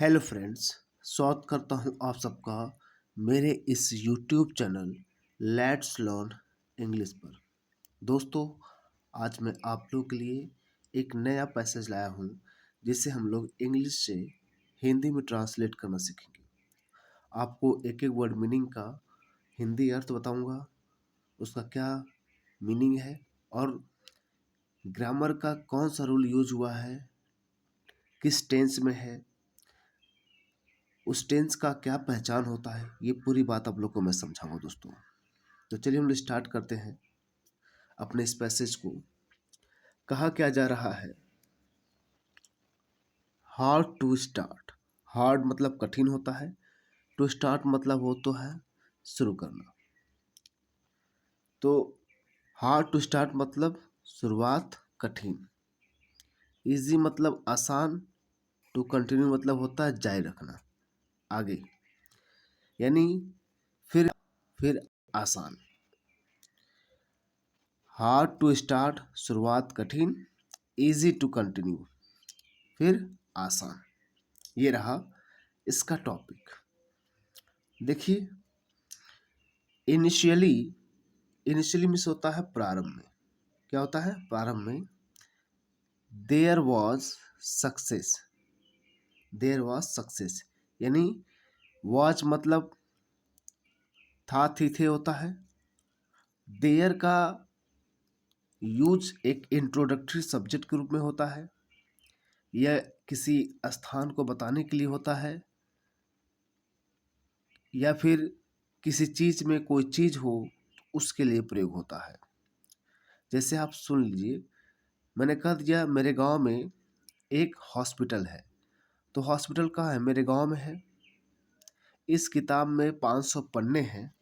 Hello friends, स्वागत करता हूं आप सबका मेरे इस YouTube channel let's learn English पर। दोस्तों, आज मैं आप लोगों के लिए एक नया पैसेज लाया हूं जिसे हम लोग इंग्लिश से हिंदी में ट्रांसलेट करना सीखेंगे। आपको एक एक वर्ड मीनिंग का हिंदी अर्थ बताऊंगा, उसका क्या मीनिंग है और ग्रामर का कौन सा रूल यूज हुआ है, किस टेंस में है, उस टेंस का क्या पहचान होता है, ये पूरी बात आप लोग को मैं समझाऊंगा दोस्तों। तो चलिए हम स्टार्ट करते हैं अपने इस पैसेज को। कहा क्या जा रहा है, हार्ड टू स्टार्ट। हार्ड मतलब कठिन होता है, टू स्टार्ट मतलब वो तो है शुरू करना। तो हार्ड टू स्टार्ट मतलब शुरुआत कठिन, इजी मतलब आसान, टू कंटिन्यू मतलब होता है जारी रखना आगे, यानी फिर आसान। हार्ड टू स्टार्ट शुरुआत कठिन, इजी टू कंटिन्यू फिर आसान। ये रहा इसका टॉपिक। देखिए, इनिशियली मीन्स होता है प्रारंभ में। क्या होता है प्रारंभ में? There was success. There was success यानी वॉज मतलब था, थी, थे होता है। देयर का यूज एक इंट्रोडक्टरी सब्जेक्ट के रूप में होता है। यह किसी स्थान को बताने के लिए होता है, या फिर किसी चीज में कोई चीज हो उसके लिए प्रयोग होता है। जैसे आप सुन लीजिए, मैंने कह दिया मेरे गांव में एक हॉस्पिटल है। तो हॉस्पिटल कहाँ है? मेरे गांव में है। इस किताब में 500 पन्ने हैं।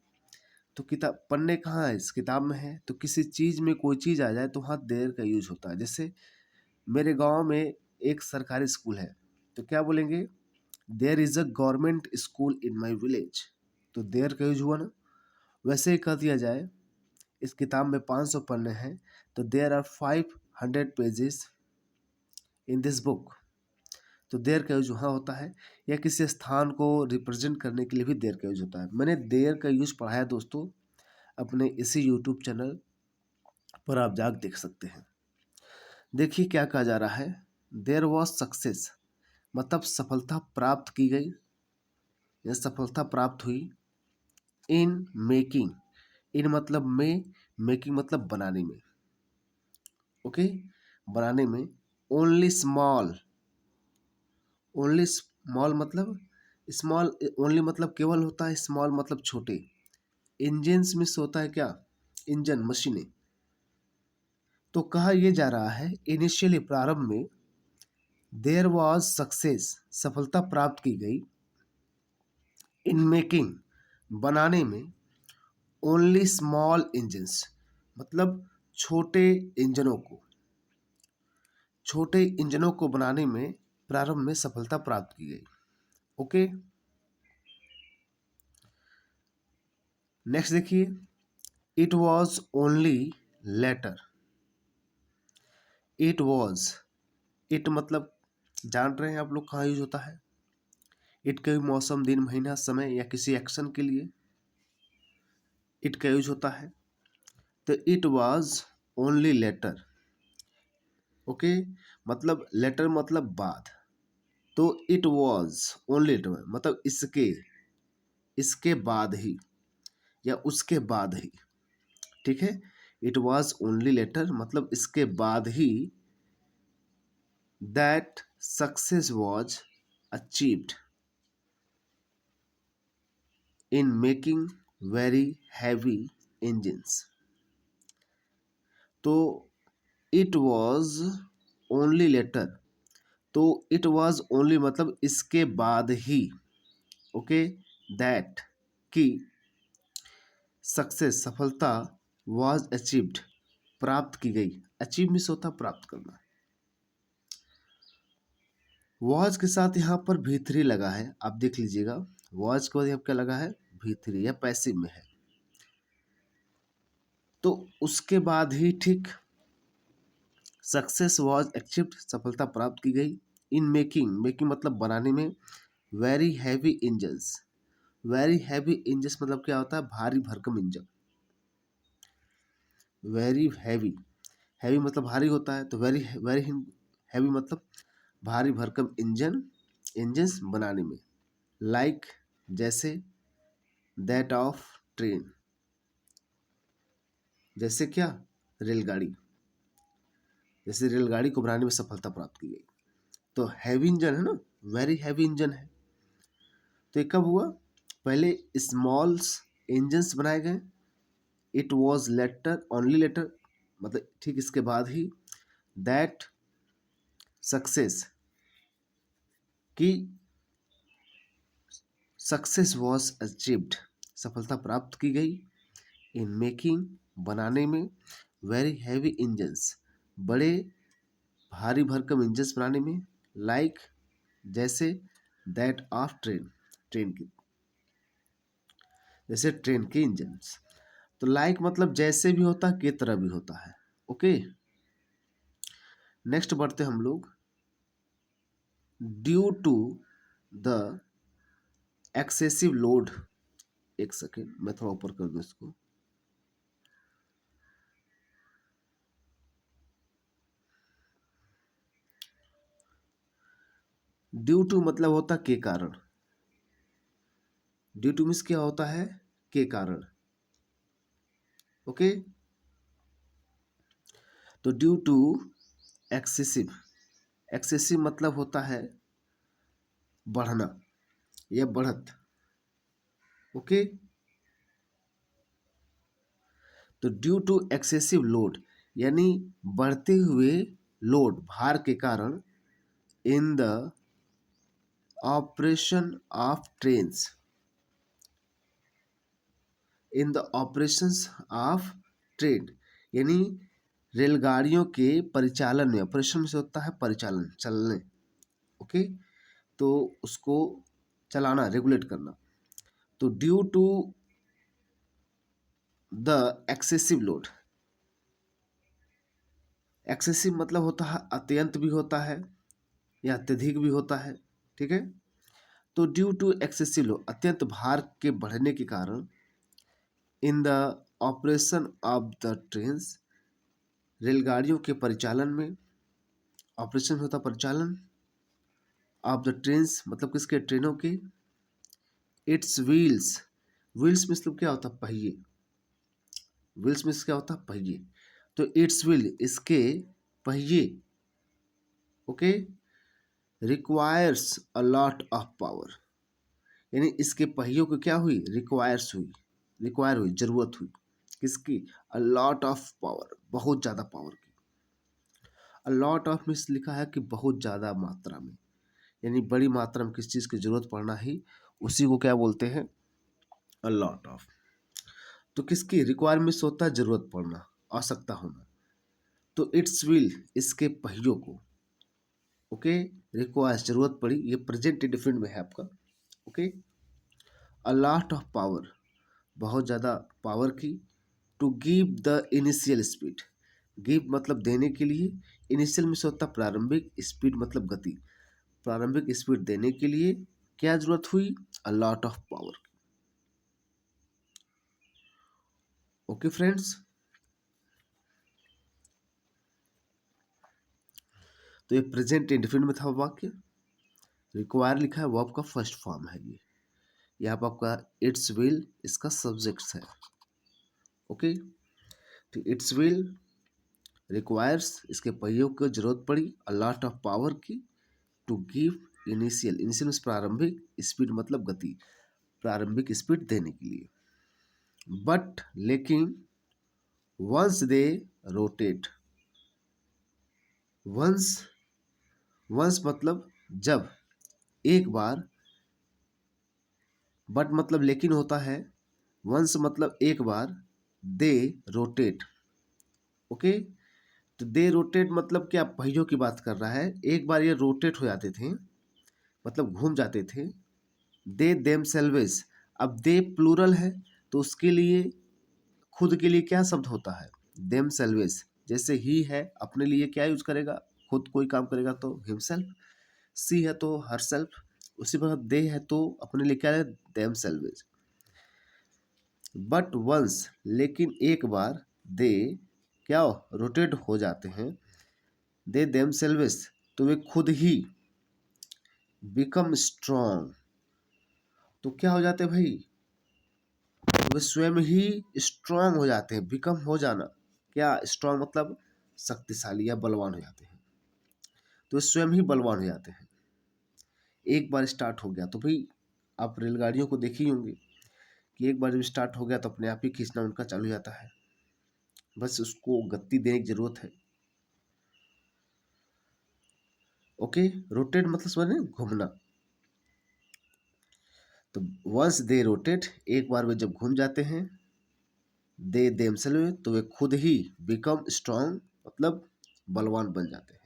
तो किताब पन्ने कहाँ है? इस किताब में है। तो किसी चीज में कोई चीज आ जाए तो वहाँ देयर का यूज होता है। जैसे मेरे गांव में एक सरकारी स्कूल है, तो क्या बोलेंगे? There is a government school in my village. तो देयर का यूज हुआ ना। वैसे ही कह दिया जाए इस किताब में 500 पन्ने हैं, तो there are 500 pages in this book. तो देयर का यूज वहाँ होता है, या किसी स्थान को रिप्रेजेंट करने के लिए भी देयर का यूज होता है। मैंने देयर का यूज पढ़ाया दोस्तों अपने इसी यूट्यूब चैनल पर, आप जाकर देख सकते हैं। देखिए क्या कहा जा रहा है, देयर वॉज सक्सेस मतलब सफलता प्राप्त की गई या सफलता प्राप्त हुई। इन मेकिंग, इन मतलब में, मेकिंग मतलब बनाने में। ओके, बनाने में। ओनली स्मॉल, ओनली स्मॉल मतलब स्मॉल, ओनली मतलब केवल होता है, स्मॉल मतलब छोटे। इंजन्स में से होता है क्या? इंजन, मशीनें। तो कहा यह जा रहा है इनिशियली प्रारंभ में देयर वाज सक्सेस सफलता प्राप्त की गई। इन मेकिंग बनाने में। ओनली स्मॉल इंजन्स मतलब छोटे इंजनों को, छोटे इंजनों को बनाने में प्रारंभ में सफलता प्राप्त की गई। ओके, नेक्स्ट देखिए, it was only later. It was, it मतलब जान रहे हैं आप लोग कहाँ यूज होता है? इट का मौसम, दिन, महीना, समय या किसी एक्शन के लिए इट का यूज होता है। तो it was only later. Okay, मतलब लेटर मतलब बाद। तो इट वॉज ओनली लेटर मतलब इसके बाद ही या उसके बाद ही। ठीक है, इट वॉज ओनली लेटर मतलब इसके बाद ही that success was achieved in making very heavy engines. तो इट वॉज ओनली लेटर, तो इट वॉज ओनली मतलब इसके बाद ही। ओके, दैट की सक्सेस सफलता, वॉज अचीव्ड प्राप्त की गई। अचीव मिस होता प्राप्त करना। वॉज के साथ यहाँ पर भी3 लगा है, आप देख लीजिएगा। वॉज के बाद यहाँ क्या लगा है? भी3 या पैसिव में है। तो उसके बाद ही ठीक सक्सेस वॉज अचीव्ड सफलता प्राप्त की गई। इन मेकिंग, मेकिंग मतलब बनाने में। Very heavy engines. Very heavy engines मतलब क्या होता है? भारी भरकम इंजन। वेरी हैवी, हैवी मतलब भारी होता है, तो वेरी वेरी हैवी मतलब भारी भरकम इंजन्स बनाने में। लाइक जैसे, दैट ऑफ ट्रेन, जैसे क्या? रेलगाड़ी, जैसे रेलगाड़ी को बनाने में सफलता प्राप्त की गई। तो हैवी इंजन है ना, वेरी हैवी इंजन है। तो ये कब हुआ? पहले स्मॉल्स इंजन्स बनाए गए, it was later, only later, मतलब ठीक इसके बाद ही दैट सक्सेस की, सक्सेस वॉज अचीव्ड, सफलता प्राप्त की गई इन मेकिंग, बनाने में, वेरी हैवी इंजन्स, बड़े भारी भरकम इंजन्स बनाने में, लाइक जैसे, दैट ऑफ ट्रेन, ट्रेन की, जैसे ट्रेन के इंजन्स। तो लाइक मतलब जैसे भी होता है, की तरह भी होता है। ओके, नेक्स्ट बढ़ते हम लोग। Due to the excessive load, एक सेकेंड मैं थोड़ा ऊपर कर दूं इसको। ड्यू टू मतलब होता के कारण, ड्यू टू मीन्स क्या होता है? के कारण। ओके, तो ड्यू टू एक्सेसिव, एक्सेसिव मतलब होता है बढ़ना या बढ़त। ओके, तो ड्यू टू एक्सेसिव लोड यानी बढ़ते हुए लोड, भार के कारण, in the operation of trains, in the operations of train यानी रेलगाड़ियों के परिचालन में, ऑपरेशन से होता है परिचालन, चलने। ओके, तो उसको चलाना, रेगुलेट करना। तो due to the excessive load, excessive मतलब होता है अत्यंत भी होता है या अत्यधिक भी होता है। ठीक है, तो ड्यू टू एक्सेसिव लोड, अत्यंत भार के बढ़ने के कारण, in the operation of the trains, रेलगाड़ियों के परिचालन में, ऑपरेशन होता परिचालन, ऑफ द ट्रेन्स मतलब किसके? ट्रेनों के, इट्स व्हील्स, व्हील्स मतलब क्या होता है? पहिए, व्हील्स में क्या होता है? पहिए। तो इट्स व्हील, इसके पहिए, okay, requires a lot of power, यानी इसके पहियों को क्या हुई? रिक्वायर्स हुई, रिक्वायर हुई, जरूरत हुई, किसकी? अ लॉट ऑफ पावर, बहुत ज्यादा पावर की। अ लॉट ऑफ मीन्स लिखा है कि बहुत ज्यादा मात्रा में, यानी बड़ी मात्रा में किस चीज की जरूरत पड़ना ही, उसी को क्या बोलते हैं? अ लॉट ऑफ। तो किसकी? रिक्वायरमेंट्स होता है जरूरत पड़ना, आवश्यकता होना। तो इट्स विल, इसके पहियों को, ओके, रिक्वायर्स जरूरत पड़ी, ये प्रेजेंट इंडेफिनिट में है आपका। Okay, a lot of power, बहुत ज़्यादा पावर की, to give the initial speed, give मतलब देने के लिए, इनिशियल में से होता प्रारंभिक, स्पीड मतलब गति, प्रारंभिक स्पीड देने के लिए क्या जरूरत हुई? अ lot of power. Okay friends, तो ये प्रेजेंट इंडेफिनिट में था वाक्य, रिक्वायर लिखा है, वर्ब का फर्स्ट फॉर्म है ये। यहाँ पर आपका इट्स विल इसका सब्जेक्ट्स है। ओके, तो इट्स विल रिक्वायर्स, इसके पहियों को जरूरत पड़ी, अ लॉट ऑफ पावर की, टू गिव इनिशियल, इनिशियल प्रारंभिक, स्पीड मतलब गति, प्रारंभिक स्पीड देने के लिए। बट लेकिन, once they rotate, once, once मतलब जब, एक बार, बट मतलब लेकिन होता है, वंस मतलब एक बार, दे रोटेट, ओके, तो दे रोटेट मतलब क्या? पहियों की बात कर रहा है, एक बार ये रोटेट हो जाते थे, मतलब घूम जाते थे। दे देम सेल्वेज, अब दे प्लूरल है, तो उसके लिए खुद के लिए क्या शब्द होता है? Them salvage. जैसे ही है, अपने लिए क्या यूज करेगा? खुद कोई काम करेगा तो हिमसेल्फ, सी है तो हर सेल्फ, उसी प्रकार दे है तो अपने लिए क्या है, देम सेल्वेज। बट वंस, लेकिन एक बार, दे क्या रोटेट हो जाते हैं, दे देम सेल्वेज तो वे खुद ही, बिकम स्ट्रॉन्ग तो क्या हो जाते हैं भाई, वे स्वयं ही स्ट्रांग हो जाते हैं। बिकम हो जाना, क्या स्ट्रांग मतलब शक्तिशाली या बलवान हो जाते हैं, तो वे स्वयं ही बलवान हो जाते हैं। एक बार स्टार्ट हो गया तो भाई आप रेलगाड़ियों को देखे ही होंगे कि एक बार जब स्टार्ट हो गया तो अपने आप ही खींचना उनका चालू हो जाता है, बस उसको गति देने की जरूरत है। ओके, रोटेट मतलब समझ रहे हैं, घूमना। तो वंस दे रोटेट, एक बार वे जब घूम जाते हैं, दे देमसेल्व तो वे खुद ही, बिकम स्ट्रांग मतलब बलवान बन जाते हैं।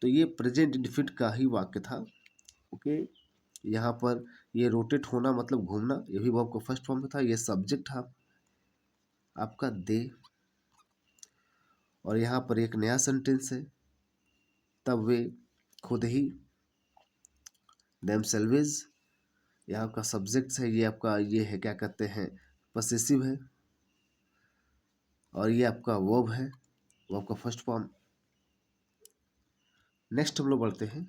तो ये प्रेजेंट इंडिफिनिट का ही वाक्य था। ओके, यहाँ पर ये रोटेट होना मतलब घूमना, ये भी वर्ब का फर्स्ट फॉर्म में था। ये सब्जेक्ट था आपका दे, और यहाँ पर एक नया सेंटेंस है, तब वे खुद ही, देमसेल्वेज, यहाँ आपका सब्जेक्ट है, ये आपका ये है क्या कहते हैं, पसेसिव है, और ये आपका वर्ब है, वर्ब का फर्स्ट फॉर्म। नेक्स्ट हम लोग बढ़ते हैं,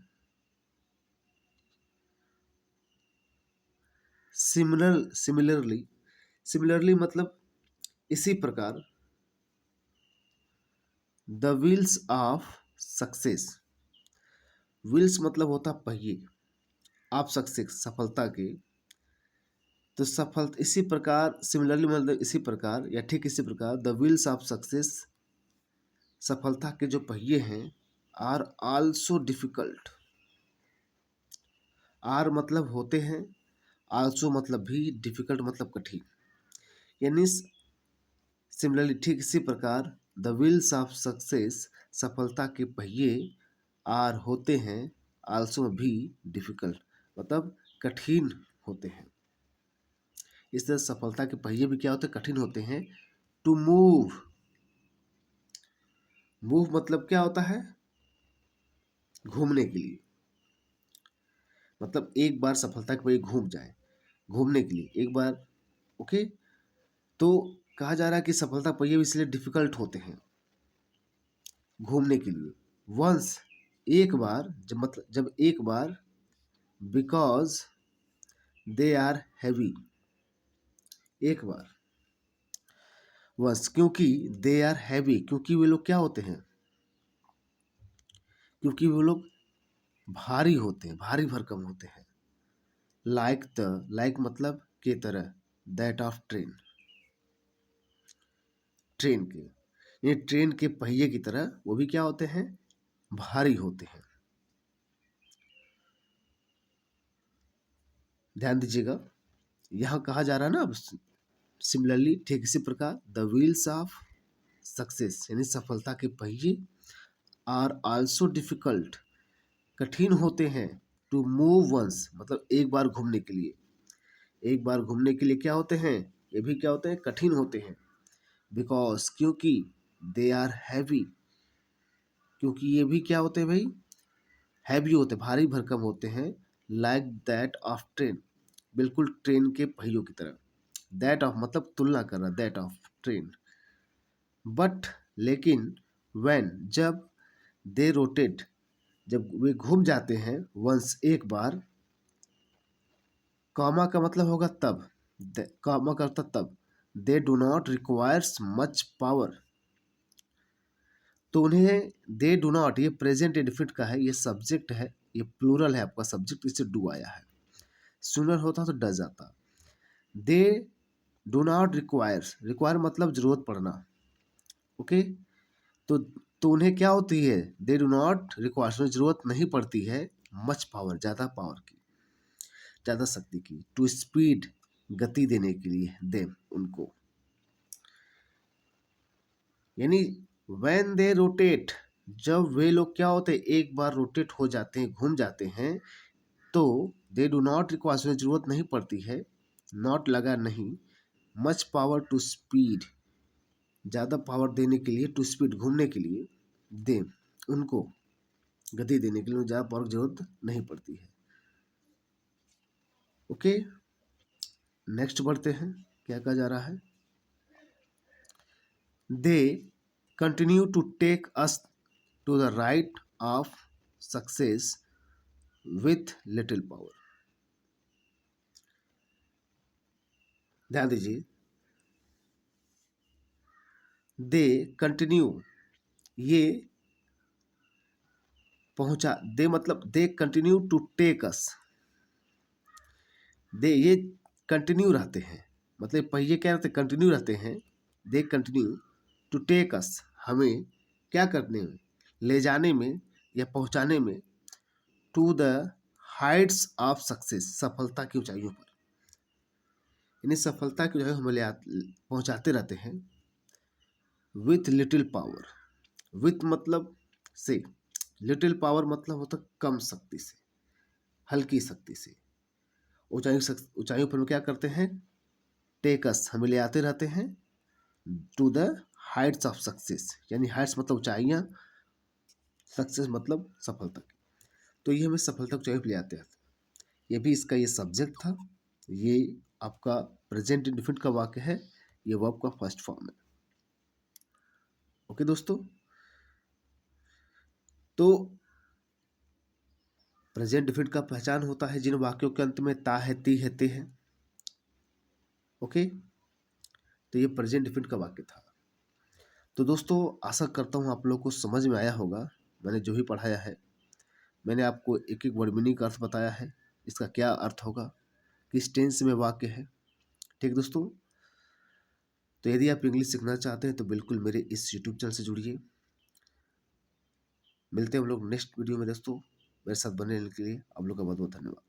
सिमिलरली। सिमिलरली मतलब इसी प्रकार, the wheels of success, wheels मतलब होता पहिए, आप सक्सेस सफलता के, तो सफल इसी प्रकार, सिमिलरली मतलब इसी प्रकार या ठीक इसी प्रकार, द व्हील्स ऑफ सक्सेस, सफलता के जो पहिए हैं, आर आल्सो डिफिकल्ट, आर मतलब होते हैं, आल्सो मतलब भी, डिफिकल्ट मतलब कठिन। यानी सिमिलरली ठीक इसी प्रकार, द व्हील्स ऑफ सक्सेस, सफलता के पहिए, आर होते हैं, आल्सो भी, डिफिकल्ट मतलब कठिन होते हैं। इस तरह सफलता के पहिए भी क्या होते हैं, कठिन होते हैं। टू मूव, मूव मतलब क्या होता है, घूमने के लिए, मतलब एक बार सफलता के पहिए घूम जाए, घूमने के लिए एक बार। ओके, तो कहा जा रहा है कि सफलता पहिए इसलिए डिफिकल्ट होते हैं घूमने के लिए। वंस, एक बार, जब मतलब जब एक बार, बिकॉज दे आर हैवी, एक बार, वंस क्योंकि, दे आर हैवी क्योंकि वे लोग क्या होते हैं, क्योंकि वे लोग भारी होते हैं, भारी भरकम होते हैं। लाइक द, लाइक मतलब के तरह, दैट ऑफ ट्रेन, ट्रेन के, ये ट्रेन के पहिए की तरह वो भी क्या होते हैं, भारी होते हैं। ध्यान दीजिएगा, यहाँ कहा जा रहा है ना, सिमिलरली ठीक इसी प्रकार, द व्हील्स ऑफ सक्सेस यानी सफलता के पहिए, आर आल्सो डिफिकल्ट कठिन होते हैं, टू मूव वंस मतलब एक बार घूमने के लिए, एक बार घूमने के लिए क्या होते हैं, ये भी क्या होते हैं, कठिन होते हैं। बिकॉज क्योंकि, दे आर हैवी क्योंकि ये भी क्या होते हैं भाई, हैवी होते, भारी भरकम होते हैं। लाइक दैट ऑफ ट्रेन, बिल्कुल ट्रेन के पहियों की तरह। दैट ऑफ मतलब तुलना करना, दैट ऑफ ट्रेन। बट लेकिन, व्हेन जब, दे रोटेट जब वे घूम जाते हैं, वंस एक बार, कॉमा का मतलब होगा तब, कॉमा का अर्थ तब, they do not requires much power, तो उन्हें, दे डू नॉट ये प्रेजेंट इंडिफिनिट का है, ये सब्जेक्ट है, ये प्लूरल है आपका सब्जेक्ट, इससे डू आया है, सुनर होता तो डज आता। They do not requires, require मतलब जरूरत पड़ना। ओके, तो उन्हें क्या होती है, दे डू नॉट रिक्वायर जरूरत नहीं पड़ती है, मच पावर ज़्यादा पावर की, ज़्यादा शक्ति की, टू स्पीड गति देने के लिए, दे उनको, यानी व्हेन दे रोटेट जब वे लोग क्या होते हैं, एक बार रोटेट हो जाते हैं, घूम जाते हैं, तो दे डू नॉट रिक्वायर जरूरत नहीं पड़ती है, नॉट लगा नहीं, मच पावर टू स्पीड ज़्यादा पावर देने के लिए, टू स्पीड घूमने के लिए, दे उनको गति देने के लिए ज़्यादा पावर की जरूरत नहीं पड़ती है। ओके, नेक्स्ट बढ़ते हैं। क्या कहा जा रहा है? They continue to take us to the right of success with little power. ध्यान दीजिए, दे कंटिन्यू, ये पहुंचा, दे मतलब they continue to take us, they ये कंटिन्यू रहते हैं, मतलब पहिए क्या रहते, कंटिन्यू रहते हैं। They continue to take us, हमें क्या करने में, ले जाने में या पहुंचाने में, to the heights of success, सफलता की ऊंचाइयों पर, यानी सफलता की ऊंचाइयों हमें पहुंचाते रहते हैं। विथ लिटिल पावर, विथ मतलब से, लिटिल पावर मतलब होता कम शक्ति से, हल्की शक्ति से। ऊंचाइयों पर हम क्या करते हैं? टेकस, हमें ले आते रहते हैं। To the heights of success, यानी हाइट्स मतलब ऊंचाइयां, सक्सेस मतलब सफलता की। तो ये हमें सफलता की ऊंचाई पर ले आते हैं। ये भी इसका ये सब्जेक्ट था। ये आपका प्रेजेंट इंडेफिनिट का वाक्य है, ये वर्ब का फर्स्ट फॉर्म है। ओके दोस्तों, तो प्रेजेंट इंडेफिनिट का पहचान होता है जिन वाक्यों के अंत में ता है, ती है, ते है। ओके, तो ये प्रेजेंट इंडेफिनिट का वाक्य था। तो दोस्तों, आशा करता हूँ आप लोगों को समझ में आया होगा। मैंने जो भी पढ़ाया है, मैंने आपको एक एक वर्ड मीनिंग का अर्थ बताया है, इसका क्या अर्थ होगा, किस टेंस में वाक्य है। ठीक दोस्तों, तो यदि आप इंग्लिश सीखना चाहते हैं तो बिल्कुल मेरे इस यूट्यूब चैनल से जुड़िए। मिलते हैं हम लोग नेक्स्ट वीडियो में दोस्तों। मेरे साथ बने रहने के लिए आप लोग का बहुत बहुत धन्यवाद।